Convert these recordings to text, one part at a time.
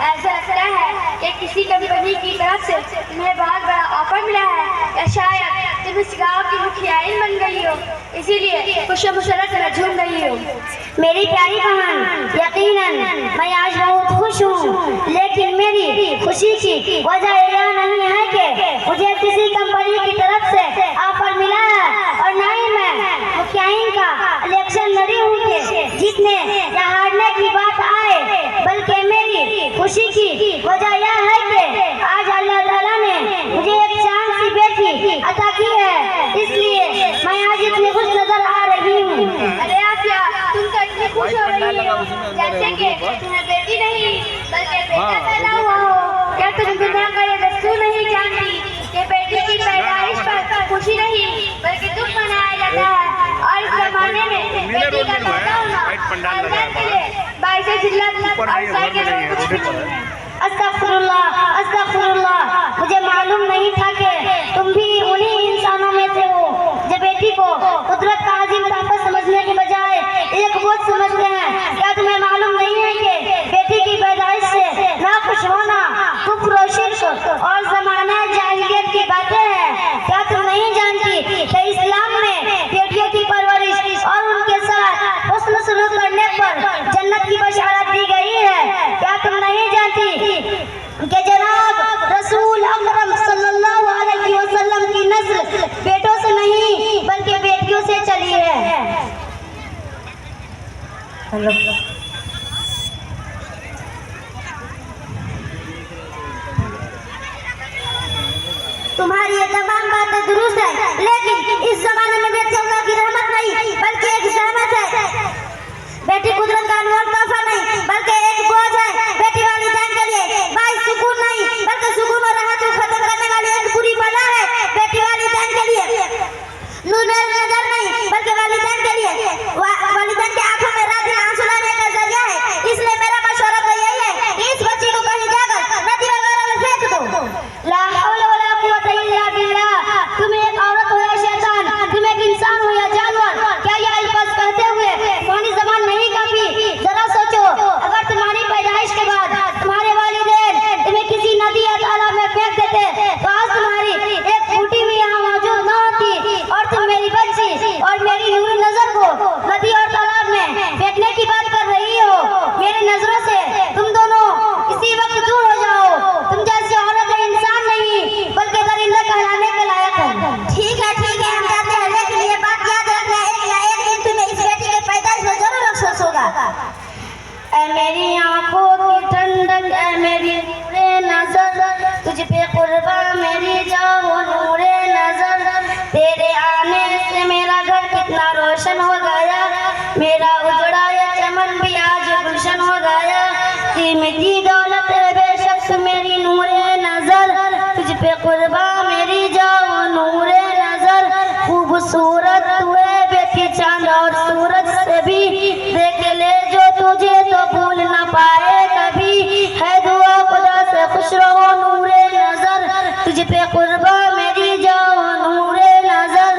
ऐसा लगता है कि किसी कंपनी की तरफ से तुम्हें बहुत बड़ा ऑफर मिला है, या शायद तुम इस गाँव की मुखियाइन बन गई हो, इसीलिए खुशो मुसरत में झूम गई हो। मेरी प्यारी बहन, यकीनन मैं आज बहुत खुश हूँ, लेकिन मेरी खुशी की वजह यह नहीं है कि मुझे किसी कंपनी की तरफ से ऑफर मिला है, और न ही मैं मुखियाइन का इलेक्शन लड़ी हूँ कि जीतने या हारने की बात आए, बल्कि मेरी खुशी की वजह यह है कि आज अल्लाह ताला ने मुझे एक चांद सी बेटी अता की है, इसलिए मैं आज इतनी खुश नजर आ रही हूँ। अरे आसिया, तुम तो इतनी खुश हो रही हो जैसे कि तुम्हें बेटी नहीं बल्कि बेटा पैदा हुआ हो। क्या तुम दुनिया का ये दस्तूर नहीं जानती कि बेटी की पैदाइश पर खुशी नहीं बल्कि दुख मनाया जाता है, और इस जमाने में बेटी का पैदा होना खानदान के लिए बाइस जिल्लत और सर के लिए कुछ भी नहीं है। अस्तगफिरुल्लाह, अस्तगफिरुल्लाह, मुझे मालूम नहीं था कि तुम भी उन्हीं इंसानों में से हो जो बेटी को कुदरत का अजीम ताकत समझने के बजाय एक बोझ समझते हैं। क्या तुम्हें मालूम नहीं है कि बेटी की पैदाइश से नाखुश होना कुफ्र और शिर्क और ज़माना जाहिलियत की बातें हैं? क्या तुम नहीं जानती कि इस्लाम में बेटियों की परवरिश और उनके साथ हुस्न सलूक करने पर जन्नत की बशारत दी गई है? क्या तुम नहीं जानती कि जनाब रसूल अकरम सल्लल्लाहु अलैहि वसल्लम की नस्ल बेटों से नहीं बल्कि बेटियों से चली है? तुम्हारी ये तमाम बातें दुरुस्त है, लेकिन इस जमाने में बेटी अल्लाह की रहमत नहीं बल्कि एक ज़हमत है। बेटी कुदरत का अनमोल तोहफा नहीं बल्कि एक बोझ है। बेटी वालिदैन के लिए बाइस सुकून नहीं बल्कि सुकून और राहत को खत्म करने वाली एक बुरी बला है। बेटी वालिदैन के लिए नूर नजर नहीं बल्कि वालिदैन के लिए वालिदैन की आंखों में रात दिन आंसू लाने का जरिया है। इसलिए मेरा मशवरा तो यही है कि इस बच्ची को कहीं जाकर नदी वगैरह में फेंक दो। ला हौला वला कुव्वता इल्ला बिल्लाह। तुम एक औरत हो या शैतान, तुम एक इंसान हो या जानवर, क्या यह अल्फाज कहते हुए पानी जबान नहीं काफी? जरा सोचो, अगर तुम्हारी पैदाइश के बाद तुम्हारे वालिदैन तुम्हें किसी नदी या तालाब में फेंक देते तो आज तुम्हारी एक फूटी भी यहाँ मौजूद न होती, और तुम मेरी बच्ची और मेरी नूरी नजर को नदी और तालाब में फेंकने की बात कर रही हो। मेरी नजरों से तुम दोनों इसी वक्त दूर हो जाओ। तुम जैसी औरत इंसान नहीं बल्कि दरिंदा कहलाने के लायक है। ठीक है, हम जाते हैं, लेकिन ये बात याद रखना, एक या एक दिन तुम्हें इस बेटी के पैदाइश में जरूर अफसोस होगा। ऐ मेरी आंखों की ठंडक, ऐ मेरी नूरे नजर, तुझ पे कुर्बान मेरी जान नूरे नजर। तेरे आने से मेरा घर कितना रोशन हो गया, मेरा उजड़ा ये चमन भी आज गुलशन हो गया। कीमती दौलत है बेशक मेरी नूरे नजर, तुझ पे कुर्बान मेरी जान नूरे नजर। खूबसूरत हुए बेटी चांद और सूरज से भी देख ले जो तुझे तो भूल न पाए कभी। है दुआ खुदा से खुश रहो नूरे नजर, तुझ पे कुर्बान मेरी जान नूरे नजर।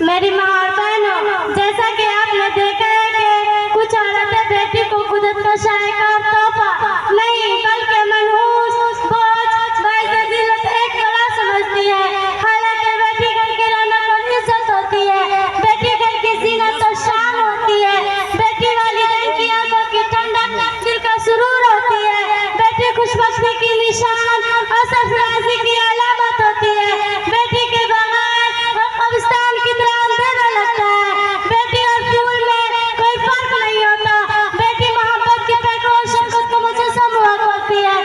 मेरी माँ और बहनों, जैसा कि आपने देखा है कि कुछ औरतें बेटी को कुदरत का शायका तोहफा नहीं बल्कि मनहूस बोझ बाइस जिल्लत एक बड़ा समझती है। हालांकि बेटी घर की रौनक और इज्जत होती है, बेटी घर की जीनत और शान होती है, बेटी वालिदैन की आंखों की ठंडक दिल का सुरूर होती है, बेटी खुशबख्ती की निशान और सरफराजी की अलामत होती है। बेटी के बगैर कब्रिस्तान की तरह अंधेरा लगता है। बेटी और फूल में कोई फर्क नहीं होता। बेटी मोहब्बत के पैकों और शौकत को मुजस्सम हुआ करती है,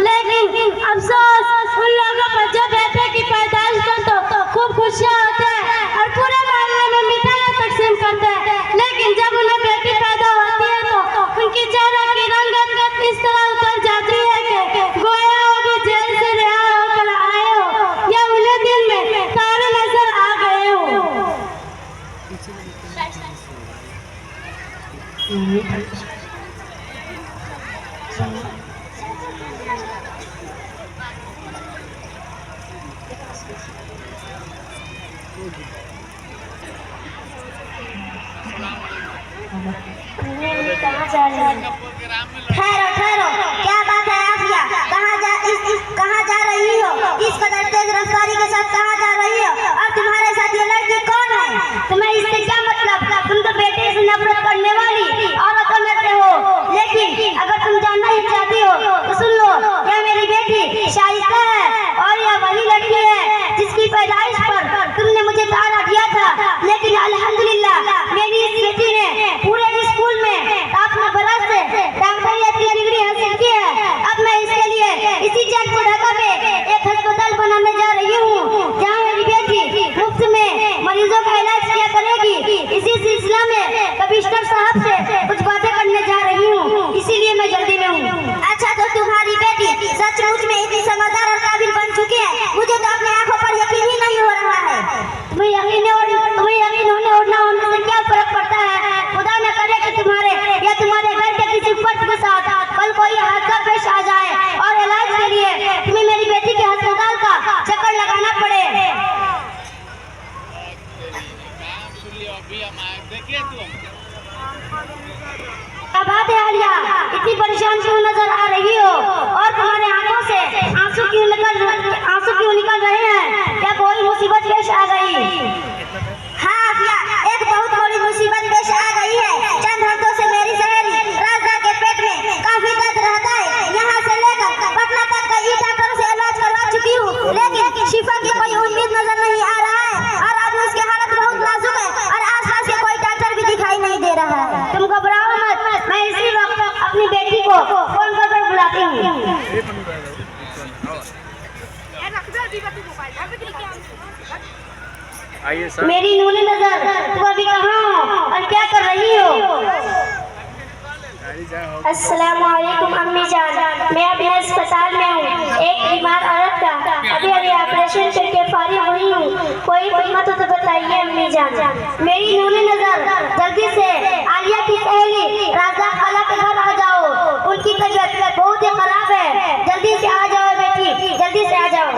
लेकिन अफसोस उन लोगों पर जो बेटे की पैदाइश पर तो खूब खुशियाँ होते हैं और पूरे मोहल्ले में मिठाइयाँ तकसीम करते हैं, लेकिन जब उन्हें बेटी पैदा होती है तो उनकी चेहरे की रंगत इस तरह उतर जाती है कि गोया वो भी जेल से रिहा होकर आए हो या उन्हें दिन में तारे नजर आ गए हो। जा रही हूँ। ठहरो ठहरो, क्या बात है आफिया? कहाँ जा रही हो? इस कदर तेज रफ्तारी के साथ कहाँ जा रही हो? और तुम्हारे साथ ये लड़की कौन है? तुम्हें इससे क्या मतलब? तुम तो बेटे से नफरत करने वाली औरतों में से हो। लेकिन अगर तुम जानना ही चाहती हो तो सुन लो, यह मेरी बेटी शाइस्ता है और यह वही लड़की है जिसकी पैदाइश पर तुमने मुझे तारा दिया था। लेकिन अल्हम्दुलिल्लाह मेरी इस बेटी ने पूरे स्कूल में अपने बरस से डॉक्टरियत की डिग्री हासिल की है। अब मैं इसके लिए इसी जैनपुर ढाका में एक अस्पताल बनाने जा रही हूँ जहाँ मेरी बेटी मुफ्त में मरीजों का इलाज किया करेगी। इसी सिलसिला में कमिश्नर साहब से कुछ बातें करने जा रही हूँ, इसीलिए मैं जल्दी में हूँ। अच्छा, तो तुम्हारी बेटी सचमुच में इतनी समझदार और काबिल बन चुकी है? मुझे तो अपनी आंखों पर यकीन ही नहीं हो रहा है। तुम्हें यकीन होने और ना होने से क्या फर्क पड़ता है? खुदा न करे कि तुम्हारे या तुम्हारे घर के किसी फर्द के साथ कल कोई हादसा पेश आ जाए और इलाज के लिए तुम्हें मेरी बेटी के अस्पताल का चक्कर लगाना पड़े। क्या बात है आलिया, इतनी परेशान क्यों नजर आ रही हो और तुम्हारे आंखों से आंसू क्यों निकल रहे हैं? क्या कोई मुसीबत पेश आ गई? हाँ आफिया, एक बहुत बड़ी मुसीबत पेश आ गई है। चंद हफ्तों से मेरी सहेली राजा के पेट में काफी दर्द रहता है। यहाँ से लेकर पटना तक कई डॉक्टरों से इलाज करवा चुकी हूँ, लेकिन शिफा की कोई उम्मीद नजर नहीं आ रहा है। और अब उसकी हालत बहुत नाजुक है और आसपास के कोई डॉक्टर भी दिखाई नहीं दे रहा है। तुम घबराओ मत, मैं इसी वक्त अपनी बेटी को फोन कर बुलाती हूँ। मेरी नूनी नजर, तुम अभी कहाँ हो और क्या कर रही हो? अस्सलाम वालेकुम अम्मी जान, मैं अभी अस्पताल में हूँ। एक बीमार औरत का अभी ऑपरेशन करके फारिग हुई हूँ। कोई हिम्मत हो तो बताइए अम्मी जान। मेरी नूनी नजर, जल्दी से आलिया की सहेली राजा खाला के घर आ जाओ, उनकी तबीयत बहुत ही खराब है। जल्दी से आ जाओ बेटी, जल्दी से आ जाओ।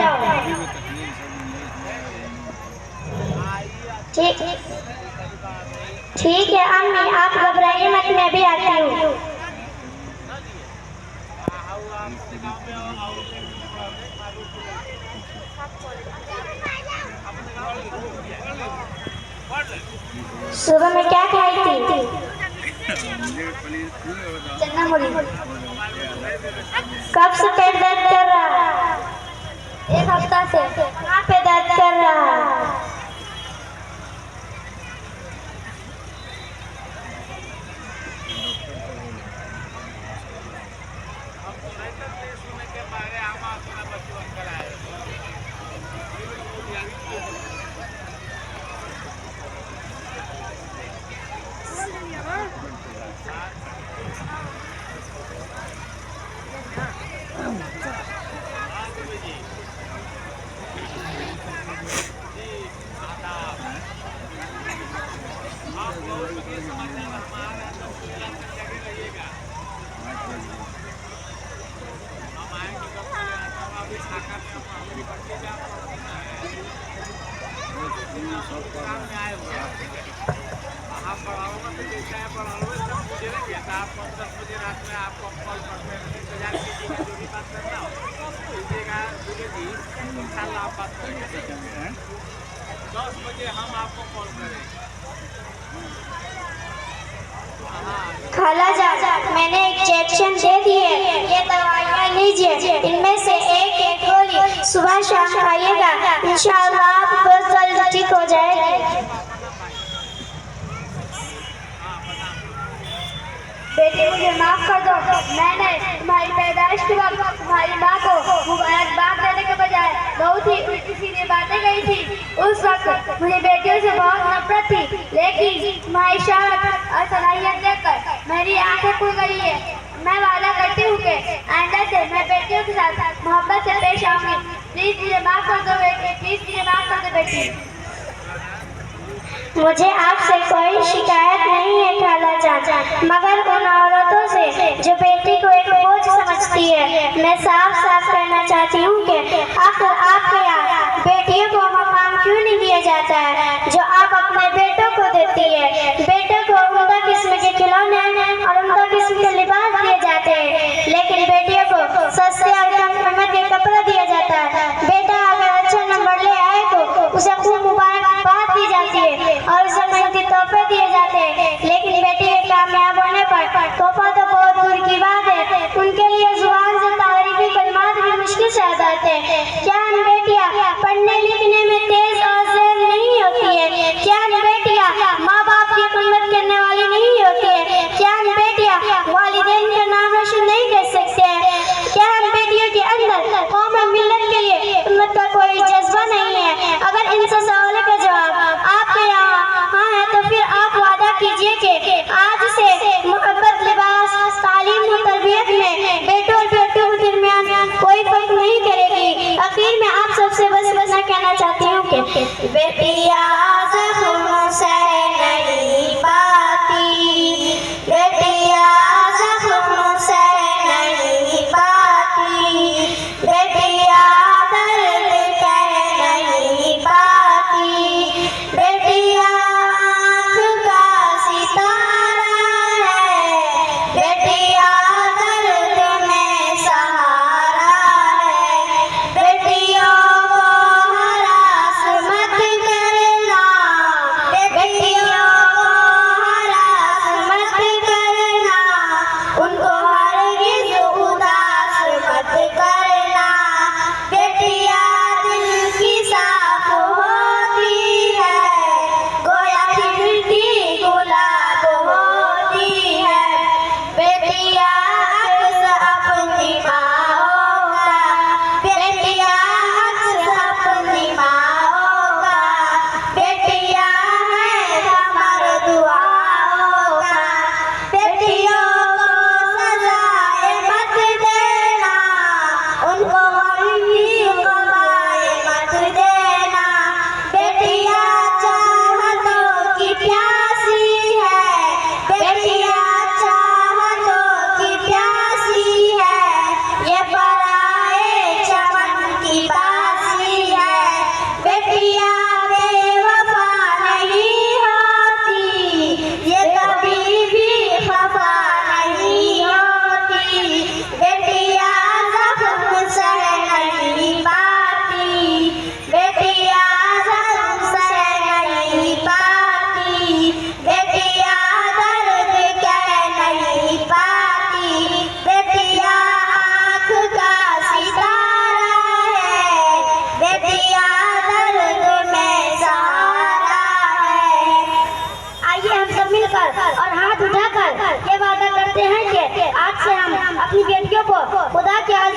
ठीक है अम्मी, आप घबराइए मत, मैं भी आती हूँ। सुबह में क्या खाई थी? चना मुड़ी। कब से पेट दर्द कर रहा है? एक हफ्ता से। कहाँ पे दर्द कर रहा है? खाला जान, मैंने इंजेक्शन दे दिए, ये दवाइयाँ लीजिए। इनमें से एक गोली सुबह शाम खाइएगा, इंशाअल्लाह आप बहुत जल्द ठीक हो जाएगी। बेटी मुझे माफ कर दो, मैंने तुम्हारी पैदाइश के वक्त तुम्हारी माँ को मुबारकबाद देने के बजाय बहुत ही उल्टी सीधी बातें कही थी। उस वक्त मुझे बेटियों से बहुत नफरत थी, लेकिन तुम्हारी शहादत और सलाहियत देखकर मेरी आंखें खुल गई है। मैं वादा करती हूँ कि आइंदा से मैं बेटियों के साथ मोहब्बत से पेश आऊंगी। प्लीज मुझे माफ कर दो बेटी, प्लीज मुझे माफ कर दो बेटी। मुझे आपसे कोई शिकायत नहीं है खाला जान, मगर उन औरतों से जो बेटी को एक बोझ समझती है, मैं साफ साफ कहना चाहती हूँ कि आखिर आपके यहाँ बेटियों को मकाम क्यों नहीं दिया जाता है जो आप अपने बेटों को देती है। बेटों को उम्दा किस्म के खिलौने और उम्दा किस्म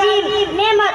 अजीम नेमत